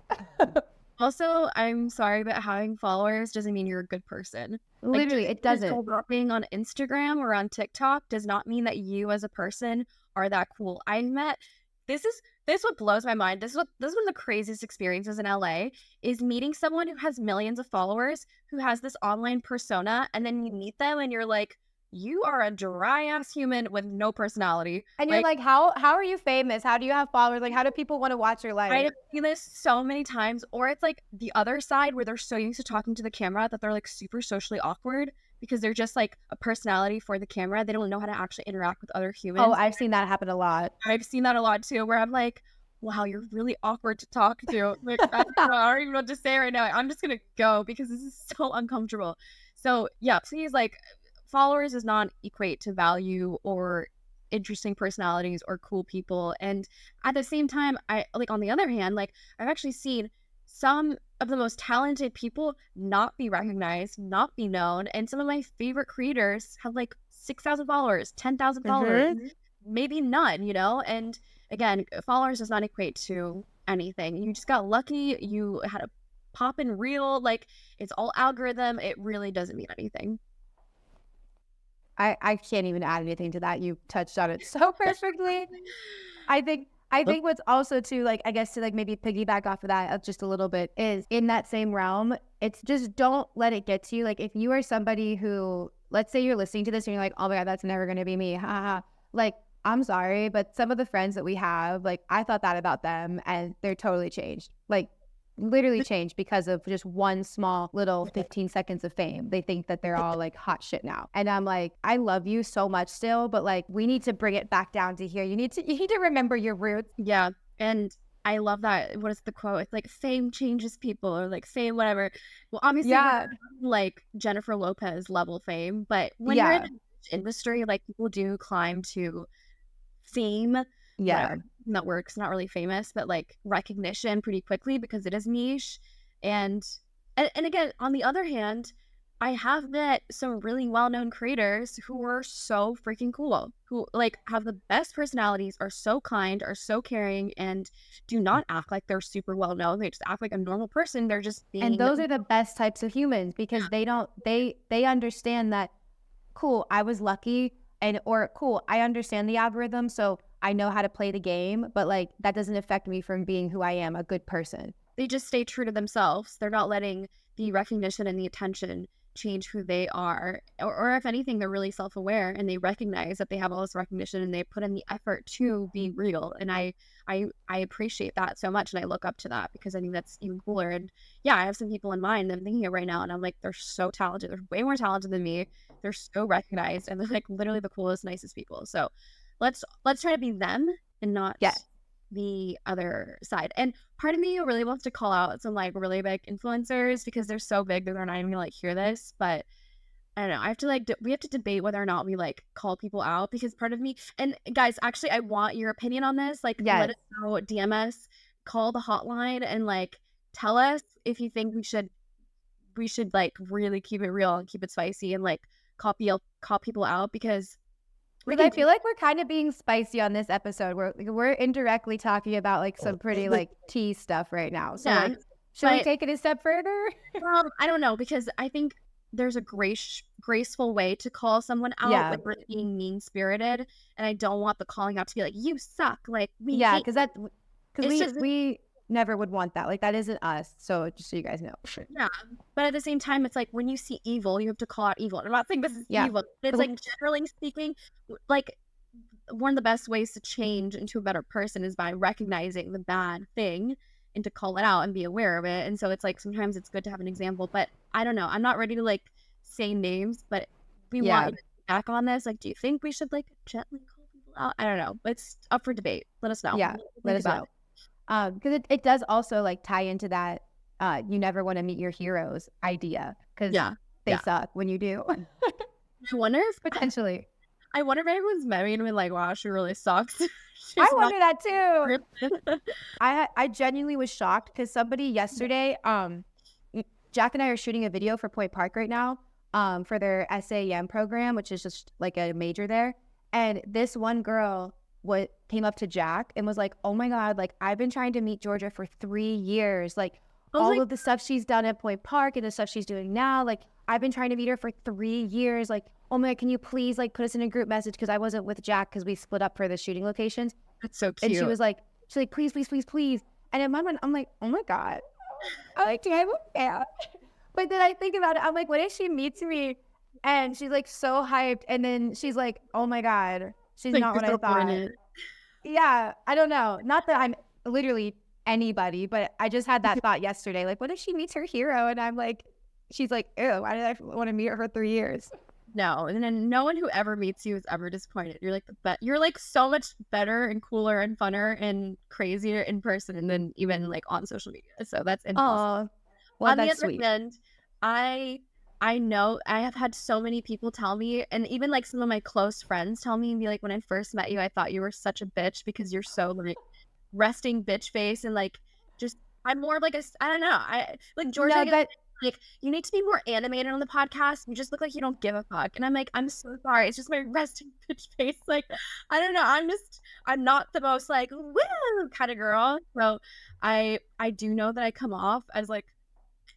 Also, I'm sorry, but having followers doesn't mean you're a good person. Literally, it doesn't. Being on Instagram or on TikTok does not mean that you as a person are that cool. I met this is what blows my mind. This is one of the craziest experiences in LA, is meeting someone who has millions of followers, who has this online persona, and then you meet them and you're like, you are a dry ass human with no personality. And you're like, how are you famous? How do you have followers? Like, how do people want to watch your life? I have seen this so many times. Or it's like the other side, where they're so used to talking to the camera that they're like super socially awkward because they're just like a personality for the camera. They don't know how to actually interact with other humans. Oh, I've seen that happen a lot. I've seen that a lot too, where I'm like, wow, you're really awkward to talk to. Like, I don't even know what to say right now. I'm just gonna go because this is so uncomfortable. So yeah, please, like, followers does not equate to value or interesting personalities or cool people. And at the same time, I like, on the other hand, like, I've actually seen some of the most talented people not be recognized, not be known. And some of my favorite creators have like 6,000 followers, 10,000 followers, maybe none, you know? And again, followers does not equate to anything. You just got lucky. You had a pop in reel. Like, it's all algorithm. It really doesn't mean anything. I can't even add anything to that. You touched on it so perfectly. I think what's also too, like, I guess to like maybe piggyback off of that just a little bit, is in that same realm, it's just, don't let it get to you. Like, if you are somebody who, let's say you're listening to this and you're like, oh my God, that's never going to be me. Ha ha. Like, I'm sorry, but some of the friends that we have, like, I thought that about them and they're totally changed. Like, literally changed because of just one small little 15 seconds of fame. They think that they're all like hot shit now. And I'm like, I love you so much still, but like, we need to bring it back down to here. You need to remember your roots. Yeah. And I love that. What is the quote? It's like, fame changes people, or like fame, whatever. Well, obviously, Yeah. like Jennifer Lopez level fame, but when you're in the industry, like, people do climb to fame. Yeah. Whatever that works, not really famous, but like recognition pretty quickly because it is niche. And again, on the other hand, I have met some really well-known creators who are so freaking cool, who like have the best personalities, are so kind, are so caring, and do not act like they're super well-known. They just act like a normal person. They're just being... And those are the best types of humans, because they understand that, cool, I was lucky, or cool, I understand the algorithm, so I know how to play the game, but like, that doesn't affect me from being who I am, a good person. They just stay true to themselves. They're not letting the recognition and the attention change who they are. Or if anything, they're really self-aware and they recognize that they have all this recognition and they put in the effort to be real. And I appreciate that so much, and I look up to that because I think that's even cooler. And yeah, I have some people in mind that I'm thinking of right now, and I'm like, they're so talented. They're way more talented than me. They're so recognized, and they're like literally the coolest, nicest people. So let's try to be them and not the other side. And part of me really wants to call out some like really big influencers because they're so big that they're not even gonna like hear this, but I don't know. I have to like we have to debate whether or not we like call people out, because part of me, and guys, actually, I want your opinion on this. Like, let us know, DM us, call the hotline, and like tell us if you think we should like really keep it real and keep it spicy and like call people out, because I feel like we're kind of being spicy on this episode. We're indirectly talking about like some pretty like tea stuff right now. So like, should we take it a step further? I don't know, because I think there's a graceful way to call someone out without being mean spirited, and I don't want the calling out to be like, you suck, like we because never would want that. Like that isn't us. So just so you guys know. Yeah. But at the same time, it's like when you see evil, you have to call out evil. And I'm not saying this is Yeah. evil, but it's like generally speaking, like one of the best ways to change into a better person is by recognizing the bad thing and to call it out and be aware of it. And so it's like sometimes it's good to have an example, but I don't know. I'm not ready to like say names, but we Yeah. want back on this. Like, do you think we should like gently call people out? I don't know. It's up for debate. Let us know. Yeah. Let us know. Because it does also like tie into that you never want to meet your heroes idea because they suck when you do. I wonder if potentially. I wonder if anyone's met me and been like, wow, she really sucks. I wonder that too. I genuinely was shocked because somebody yesterday, Jack and I are shooting a video for Point Park right now for their SAEM program, which is just like a major there. And this one girl came up to Jack and was like, oh my God, like I've been trying to meet Georgia for 3 years. Like all of the stuff she's done at Point Park and the stuff she's doing now, like I've been trying to meet her for 3 years. Like, oh my God, can you please like put us in a group message? Because I wasn't with Jack because we split up for the shooting locations. That's so cute. And she's like, please, please, please, please. And in my mind, I'm like, oh my God. I'm like, yeah. But then I think about it. I'm like, what if she meets me and she's like so hyped. And then she's like, oh my God, she's like, not what I thought. Yeah, I don't know. Not that I'm literally anybody, but I just had that thought yesterday. Like, what if she meets her hero? And I'm like, she's like, ew, why did I want to meet her for 3 years? No, and then no one who ever meets you is ever disappointed. You're like you're like so much better and cooler and funner and crazier in person than even like on social media. So that's impossible. Well, on that's the other sweet. hand, I know I have had so many people tell me, and even like some of my close friends tell me and be like, when I first met you, I thought you were such a bitch because you're so like resting bitch face and like just I'm more of like I don't know. I like Georgia. No, like, you need to be more animated on the podcast. You just look like you don't give a fuck. And I'm like, I'm so sorry. It's just my resting bitch face. Like, I don't know. I'm not the most like, woo kind of girl. So I do know that I come off as like,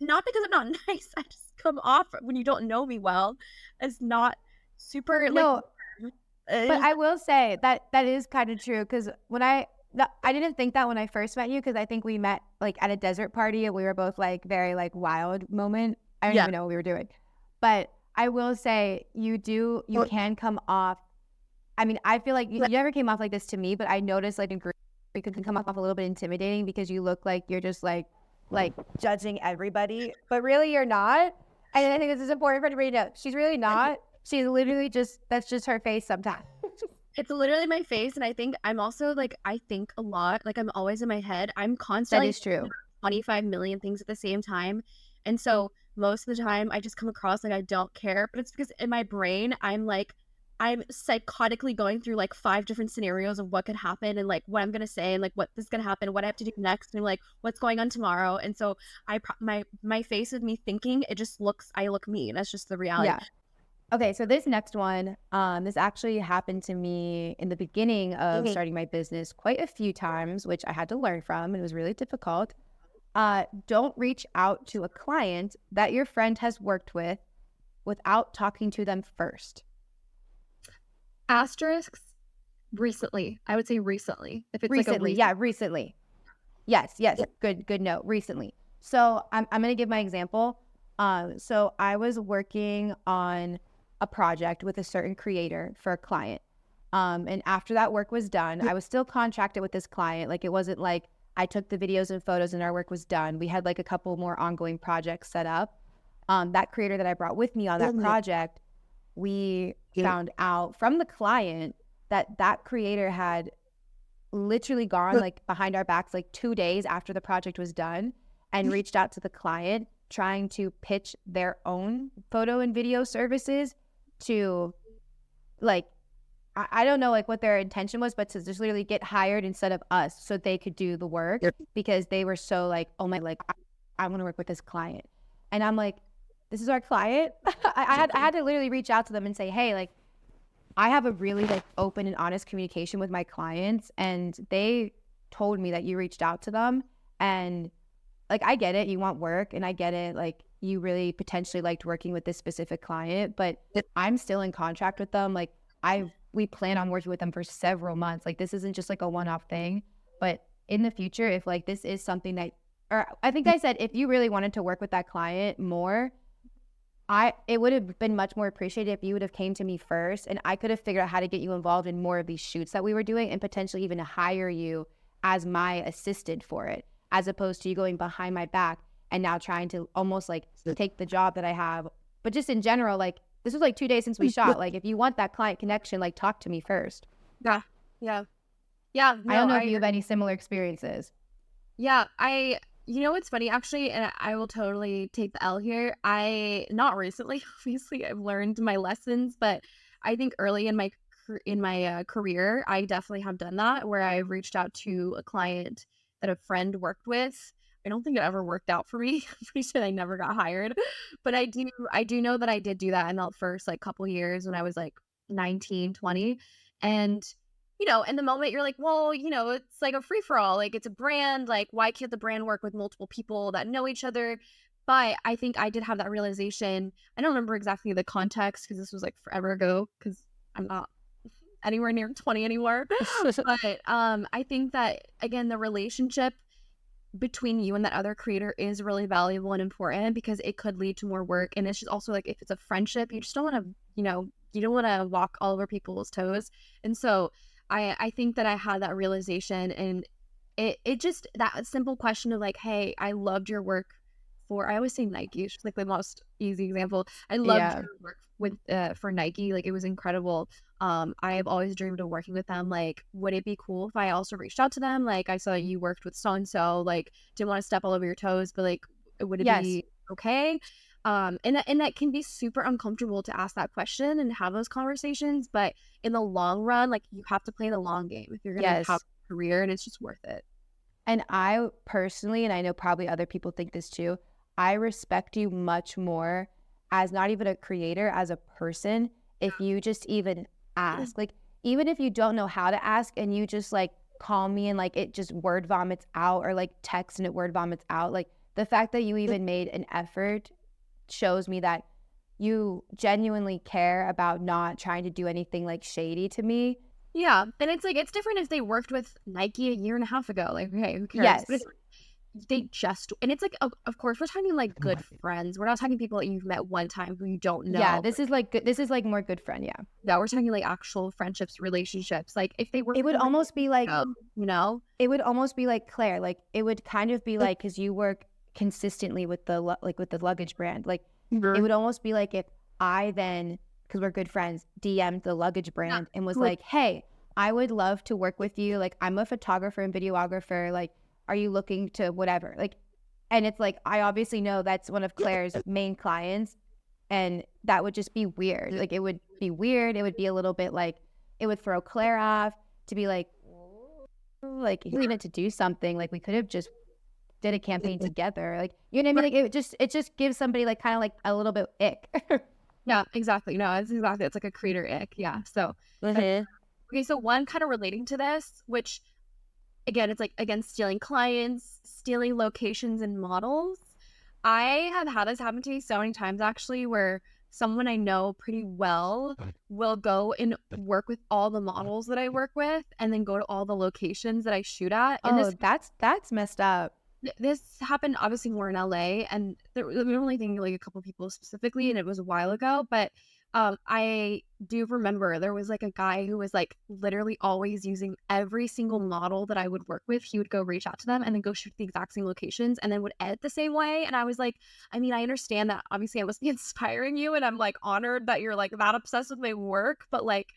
not because I'm not nice. I just come off when you don't know me well as not super like. But I will say that is kind of true because when I didn't think that when I first met you because I think we met like at a desert party and we were both like very like wild moment. I don't even know what we were doing. But I will say you can come off. I mean, I feel like you never came off like this to me, but I noticed like in group you can come off a little bit intimidating because you look like you're just like judging everybody, but really you're not. And I think this is important for everybody to know. She's really not. She's literally that's just her face sometimes. It's literally my face, and I think I'm also like I think a lot. Like I'm always in my head. I'm constantly that is true. 25 million things at the same time, and so most of the time I just come across like I don't care. But it's because in my brain I'm psychotically going through like 5 different scenarios of what could happen and like what I'm gonna say and like what is gonna happen, what I have to do next, and like what's going on tomorrow. And so my face with me thinking I look mean. That's just the reality. Yeah. Okay, so this next one, this actually happened to me in the beginning of starting my business quite a few times, which I had to learn from. It was really difficult. Don't reach out to a client that your friend has worked with without talking to them first. Asterisks, recently. I would say recently. If it's recently, like recently. Yes. Good note. Recently. So I'm going to give my example. So I was working on a project with a certain creator for a client. And after that work was done, I was still contracted with this client. Like it wasn't like I took the videos and photos and our work was done. We had like a couple more ongoing projects set up. That creator that I brought with me on that project, we found out from the client that creator had literally gone like behind our backs like 2 days after the project was done and reached out to the client trying to pitch their own photo and video services to like, I don't know like what their intention was, but to just literally get hired instead of us so they could do the work because they were so like, oh my, like I want to work with this client. And I'm like, this is our client. I had to literally reach out to them and say, hey, like I have a really like open and honest communication with my clients, and they told me that you reached out to them, and like I get it, you want work, and I get it, like you really potentially liked working with this specific client, but I'm still in contract with them. Like we plan on working with them for several months. Like this isn't just like a one-off thing, but in the future, if like this is something that, or I think I said, if you really wanted to work with that client more, it would have been much more appreciated if you would have came to me first and I could have figured out how to get you involved in more of these shoots that we were doing and potentially even hire you as my assistant for it, as opposed to you going behind my back and now trying to almost like take the job that I have. But just in general, like this was like 2 days since we shot. Like if you want that client connection, like talk to me first. Yeah. Yeah. Yeah. I don't No, know if you have any similar experiences. yeah, you know what's funny actually, and I will totally take the L here. Not recently, obviously, I've learned my lessons, but I think early in my career, I definitely have done that where I've reached out to a client that a friend worked with. I don't think it ever worked out for me. I'm pretty sure I never got hired, but I do know that I did do that in the first like couple years when I was like 19, 20, and in the moment you're like, well, it's like a free for all. Like it's a brand. Like why can't the brand work with multiple people that know each other? But I think I did have that realization. I don't remember exactly the context because this was like forever ago because I'm not anywhere near 20 anymore. But I think that again, the relationship between you and that other creator is really valuable and important because it could lead to more work. And it's just also like if it's a friendship, you just don't want to, you don't want to walk all over people's toes. And so I think that I had that realization, and it just that simple question of like, hey, I loved your work for, I always say Nike, it's just like the most easy example. I loved Yeah. your work with for Nike, like it was incredible. I have always dreamed of working with them. Like, would it be cool if I also reached out to them? Like, I saw you worked with so and so. Like, didn't want to step all over your toes, but like, would it Yes. be okay? And that can be super uncomfortable to ask that question and have those conversations. But in the long run, like you have to play the long game if you're gonna have Yes. a career, and it's just worth it. And I personally, and I know probably other people think this too, I respect you much more as not even a creator, as a person, if you just even ask. Like, even if you don't know how to ask and you just like call me and like it just word vomits out or like text and it word vomits out, like the fact that you even made an effort shows me that you genuinely care about not trying to do anything like shady to me. Yeah, and it's like it's different if they worked with Nike a year and a half ago. Like, okay, who cares? But Yes. it's they just and it's like of course we're talking like good friends. We're not talking people that you've met one time who you don't Yeah. know. This is like good. This is like more good friend. Yeah. Yeah, we're talking like actual friendships, relationships. Like if they work It with would you like almost be like, you know? it would almost be like Claire. Like it would kind of be like, because you work consistently with the like with the luggage brand. Like it would almost be like if I then, because we're good friends, DM'd the luggage brand and was like, hey, I would love to work with you. Like I'm a photographer and videographer. Like, are you looking to whatever? Like, and it's like I obviously know that's one of Claire's main clients, and that would just be weird. Like it would be weird. It would be a little bit like it would throw Claire off to be like you needed to do something. Like we could have just did a campaign together. Like you know what I mean? Like it just gives somebody like kind of like a little bit ick. Yeah, exactly. No, it's exactly. It's like a creator ick. Yeah. So okay, so one kind of relating to this, which again, it's like again stealing clients, stealing locations and models. I have had this happen to me so many times actually, where someone I know pretty well will go and work with all the models that I work with, and then go to all the locations that I shoot at. And Oh, that's messed up. this happened obviously more in LA, and we were only thinking like a couple people specifically, and it was a while ago, but I do remember there was like a guy who was like literally always using every single model that I would work with. He would go reach out to them and then go shoot the exact same locations and then would edit the same way. And I was like, I mean, I understand that obviously I was inspiring you, and I'm like honored that you're like that obsessed with my work, but like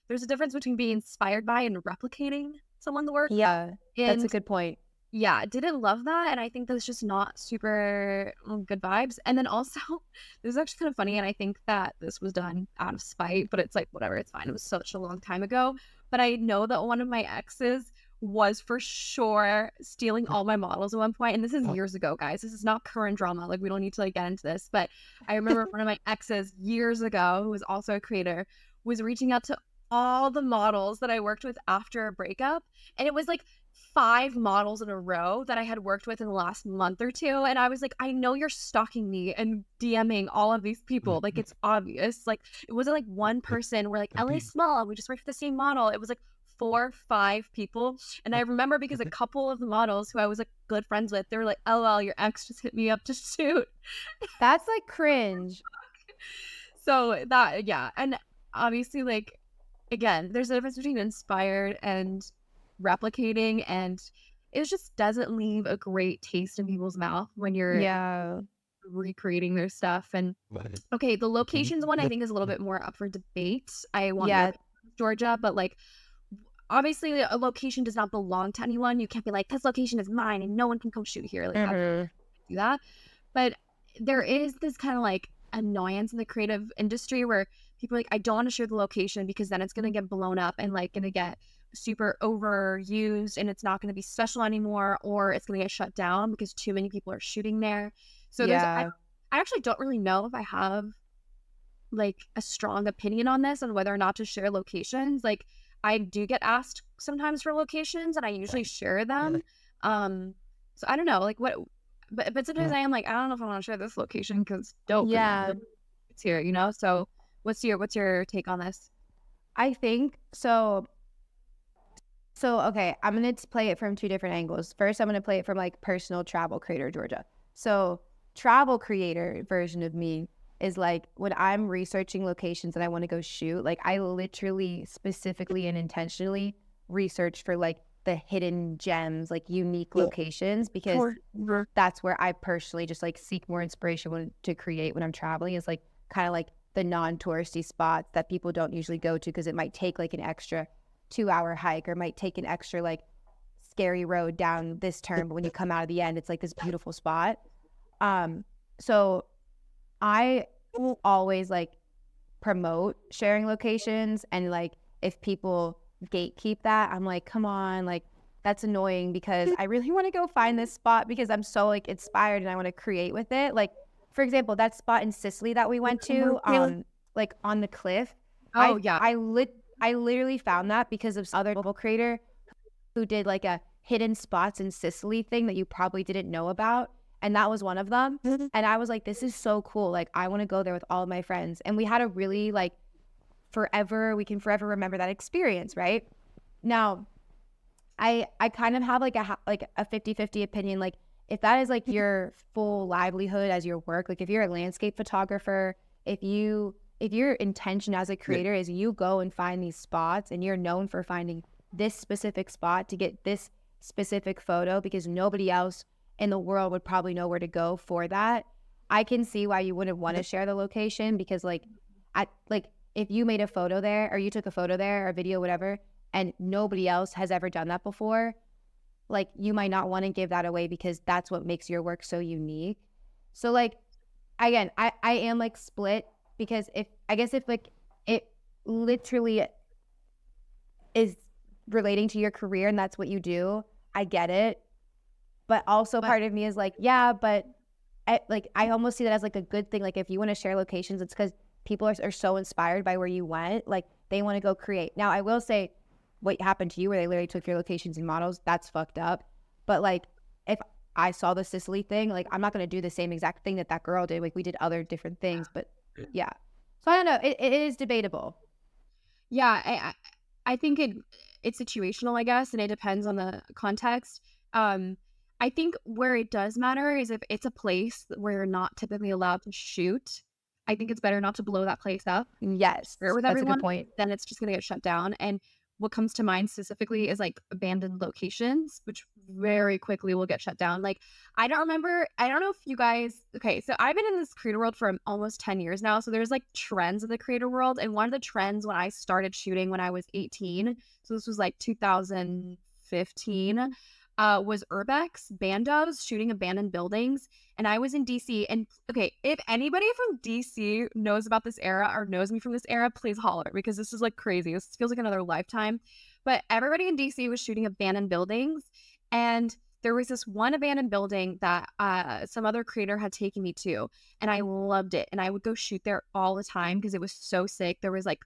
there's a difference between being inspired by and replicating someone's work. Yeah, that's a And good point. yeah, didn't love that, and I think that's just not super good vibes. And then also, this is actually kind of funny, and I think that this was done out of spite, but it's like whatever, it's fine. It was such a long time ago, but I know that one of my exes was for sure stealing all my models at one point, and this is years ago, guys. This is not current drama. Like we don't need to like get into this, but I remember one of my exes years ago, who was also a creator, was reaching out to all the models that I worked with after a breakup, and it was like 5 models in a row that I had worked with in the last month or 2, and I was like, "I know you're stalking me and DMing all of these people, like, it's obvious." Like, it wasn't like one person, we're like, "LA Small, we just worked with the same model." It was like 4, 5 people. And I remember because a couple of the models who I was like good friends with, they were like, "LOL, your ex just hit me up to shoot." That's like cringe. So that, yeah. And obviously, like, again, there's a difference between inspired and replicating, and it just doesn't leave a great taste in people's mouth when you're Yeah. recreating their stuff. And okay, the locations one I think is a little bit more up for debate. I want Yeah. North Georgia, but like obviously a location does not belong to anyone. You can't be like, this location is mine and no one can come shoot here. Like, I can't Mhm. do that. But there is this kind of like annoyance in the creative industry where people are like, I don't want to share the location because then it's gonna get blown up and like gonna get super overused and it's not gonna be special anymore, or it's gonna get shut down because too many people are shooting there. So Yeah. I actually don't really know if I have like a strong opinion on this on whether or not to share locations. Like I do get asked sometimes for locations and I usually share them. So I don't know, like what, but sometimes I am like, I don't know if I want to share this location because dope and Yeah. it's here, you know? So what's your take on this? I think so. So, okay, I'm gonna play it from two different angles. First, I'm gonna play it from like personal travel creator Georgia. So, travel creator version of me is like when I'm researching locations and I want to go shoot, like I literally specifically and intentionally research for like the hidden gems, like unique locations, because that's where I personally just like seek more inspiration to create when I'm traveling, is like kind of like the non-touristy spots that people don't usually go to because it might take like an extra 2-hour hike or might take an extra like scary road down this turn, but when you come out of the end it's like this beautiful spot. So I will always like promote sharing locations, and like if people gatekeep that, I'm like, come on, like that's annoying because I really want to go find this spot because I'm so like inspired and I want to create with it. Like for example, that spot in Sicily that we went to, like on the cliff, Oh yeah. I literally found that because of other mobile creator who did like a hidden spots in Sicily thing that you probably didn't know about. And that was one of them. And I was like, this is so cool. Like, I want to go there with all of my friends. And we had a really like we can forever remember that experience, right? Now, I kind of have like a 50-50 opinion. Like, if that is like your full livelihood as your work, like if you're a landscape photographer, if your intention as a creator is you go and find these spots and you're known for finding this specific spot to get this specific photo because nobody else in the world would probably know where to go for that, I can see why you wouldn't want to share the location because like if you made a photo there or you took a photo there or a video, whatever, and nobody else has ever done that before, like you might not want to give that away because that's what makes your work so unique. So like again, I am like split because if like it literally is relating to your career and that's what you do, I get it. But also part of me is like, yeah, but I almost see that as like a good thing. Like if you want to share locations, it's because people are so inspired by where you went. Like they want to go create. Now I will say what happened to you where they literally took your locations and models, that's fucked up. But like if I saw the Sicily thing, like I'm not going to do the same exact thing that girl did. Like we did other different things, but yeah. So I don't know. It is debatable. Yeah, I think it's situational, I guess, and it depends on the context. Um, I think where it does matter is if it's a place where you're not typically allowed to shoot. I think it's better not to blow that place up, Yes, share it with that's a good everyone, point. then it's just gonna get shut down. And what comes to mind specifically is like abandoned locations, which very quickly will get shut down. Like I don't know if you guys, okay, so I've been in this creator world for almost 10 years now. So there's like trends in the creator world. And one of the trends when I started shooting when I was 18, so this was like 2015, was urbex bandos shooting abandoned buildings. And I was in DC. And okay, if anybody from DC knows about this era or knows me from this era, please holler because this is like crazy. This feels like another lifetime. But everybody in DC was shooting abandoned buildings. And there was this one abandoned building that some other creator had taken me to, and I loved it. And I would go shoot there all the time because it was so sick. There was like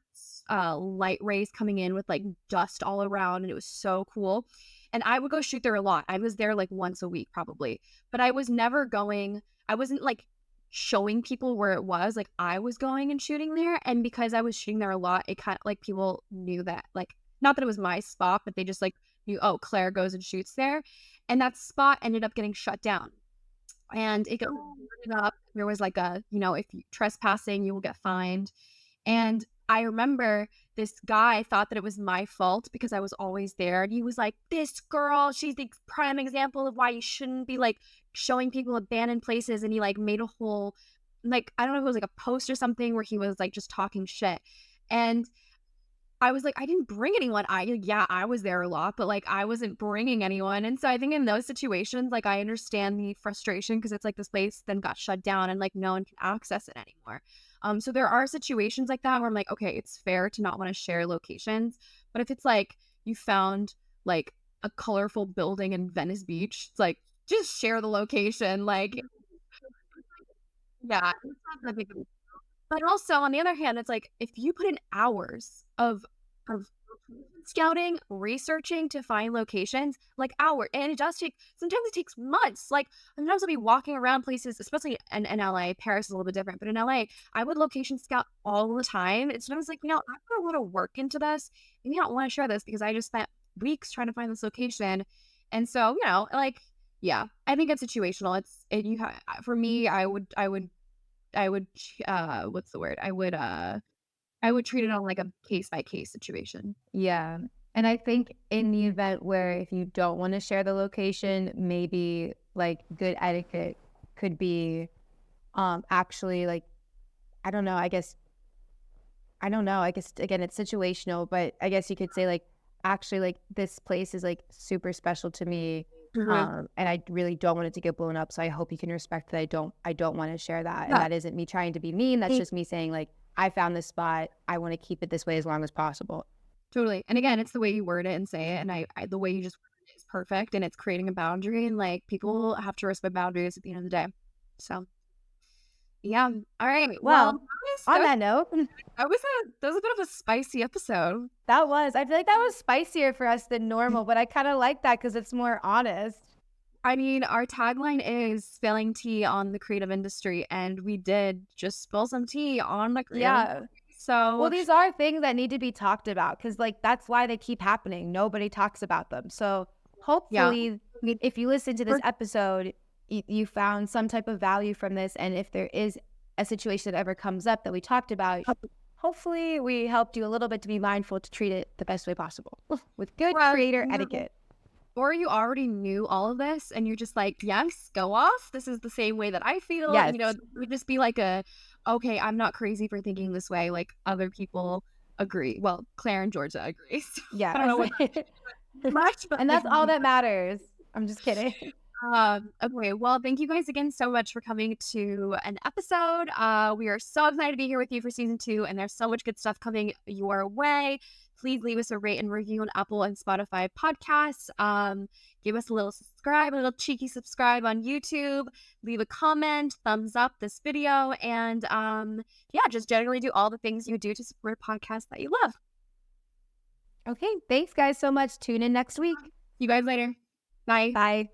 light rays coming in with like dust all around, and it was so cool. And I would go shoot there a lot. I was there like once a week probably, but I was never going. I wasn't like showing people where it was. Like I was going and shooting there, and because I was shooting there a lot, it kind of like people knew that like not that it was my spot, but they just like knew, oh, Claire goes and shoots there. And that spot ended up getting shut down. And it got boarded up. There was like a, if you trespassing, you will get fined. And I remember this guy thought that it was my fault because I was always there. And he was like, this girl, she's the prime example of why you shouldn't be like showing people abandoned places. And he like made a whole, like, I don't know if it was like a post or something where he was like just talking shit. And I was like, I didn't bring anyone. I was there a lot, but like I wasn't bringing anyone. And so I think in those situations, like I understand the frustration because it's like this place then got shut down and like no one can access it anymore. So there are situations like that where I'm like, okay, it's fair to not want to share locations. But if it's like you found like a colorful building in Venice Beach, it's like just share the location. Like, yeah, it's not that big of a. But also, on the other hand, it's like if you put in hours of scouting, researching to find locations, like and it does take, sometimes it takes months. Like sometimes I'll be walking around places, especially in LA. Paris is a little bit different, but in LA, I would location scout all the time. It's sometimes like, I put a lot of work into this, and you don't want to share this because I just spent weeks trying to find this location. And so, like, yeah, I think it's situational. For me, I would what's the word? I would treat it on like a case by case situation. Yeah. And I think in the event where if you don't want to share the location, maybe like good etiquette could be actually like I don't know, I guess again it's situational, but I guess you could say like actually like this place is like super special to me. And I really don't want it to get blown up. So I hope you can respect that I don't want to share that. And Yeah. that isn't me trying to be mean. That's just me saying like I found this spot. I want to keep it this way as long as possible. Totally. And again, it's the way you word it and say it. And the way you just word it is perfect. And it's creating a boundary. And like people have to respect boundaries at the end of the day. So yeah. All right. Well, Well, on that note, that was a bit of a spicy episode. I feel like that was spicier for us than normal, but I kind of like that because it's more honest. I mean, our tagline is spilling tea on the creative industry, and we did just spill some tea on the creative industry. So Well, these are things that need to be talked about because, like, that's why they keep happening. Nobody talks about them. So, hopefully, if you listen to this episode, you found some type of value from this. And if there is a situation that ever comes up that we talked about, hopefully, we helped you a little bit to be mindful to treat it the best way possible with good creator etiquette. Or you already knew all of this and you're just like, yes, go off. This is the same way that I feel. Yes. It would just be like okay, I'm not crazy for thinking this way. Like other people agree. Well, Claire and Georgia agree. So Yeah. I don't know what much, but and that's all that matters. I'm just kidding. Okay, well, thank you guys again so much for coming to an episode. We are so excited to be here with you for season 2, and there's so much good stuff coming your way. Please leave us a rate and review on Apple and Spotify podcasts. Give us a little subscribe, a little cheeky subscribe on YouTube. Leave a comment, thumbs up this video, and just generally do all the things you do to support a podcast that you love. Okay, thanks guys so much. Tune in next week. See you guys later. Bye. Bye.